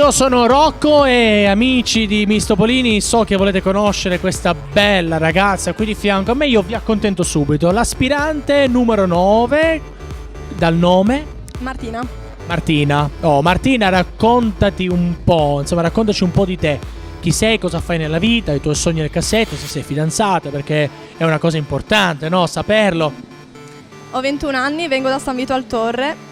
Io sono Rocco e amici di Mistopolini, so che volete conoscere questa bella ragazza qui di fianco a me, io vi accontento subito. L'aspirante numero 9, dal nome? Martina. Martina. Oh, Martina, raccontati un po', insomma, raccontaci un po' di te. Chi sei, cosa fai nella vita, i tuoi sogni nel cassetto, se sei fidanzata, perché è una cosa importante, no? Saperlo. Ho 21 anni, vengo da San Vito al Torre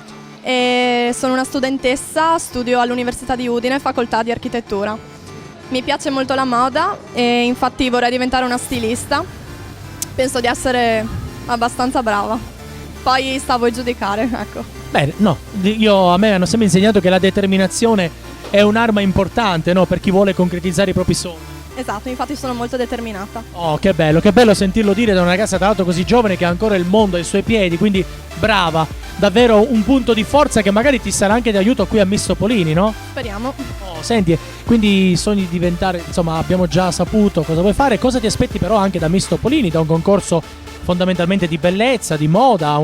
e sono una studentessa, studio all'Università di Udine, facoltà di architettura. Mi piace molto la moda e infatti vorrei diventare una stilista. Penso di essere abbastanza brava. Poi sta a voi giudicare, ecco. Bene, no, a me hanno sempre insegnato che la determinazione è un'arma importante, no? Per chi vuole concretizzare i propri sogni. Esatto, infatti sono molto determinata. Oh, che bello sentirlo dire da una ragazza tra l'altro così giovane che ha ancora il mondo ai suoi piedi, quindi brava, davvero un punto di forza che magari ti sarà anche di aiuto qui a Mistopolini, no? Speriamo. Oh, senti, quindi sogni di diventare, insomma, abbiamo già saputo cosa vuoi fare, cosa ti aspetti però anche da Mistopolini, da un concorso fondamentalmente di bellezza, di moda,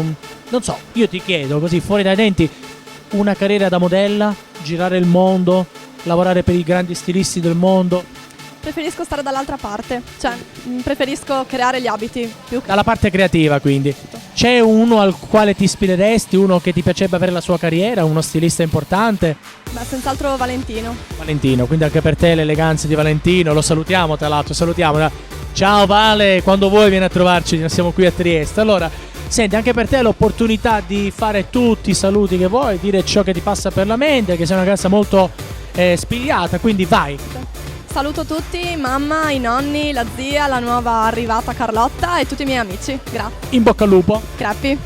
non so, io ti chiedo così fuori dai denti, una carriera da modella, girare il mondo, lavorare per i grandi stilisti del mondo. Preferisco stare dall'altra parte, cioè preferisco creare gli abiti più che... Dalla parte creativa, quindi. C'è uno al quale ti ispireresti, uno che ti piacerebbe avere la sua carriera, uno stilista importante? Beh, senz'altro Valentino. Valentino, quindi anche per te l'eleganza di Valentino, lo salutiamo tra l'altro, salutiamo. Ciao Vale, quando vuoi vieni a trovarci, siamo qui a Trieste. Allora, senti, anche per te l'opportunità di fare tutti i saluti che vuoi, dire ciò che ti passa per la mente, che sei una ragazza molto spigliata, quindi vai. Saluto tutti, mamma, i nonni, la zia, la nuova arrivata Carlotta e tutti i miei amici. Grazie. In bocca al lupo. Crepi.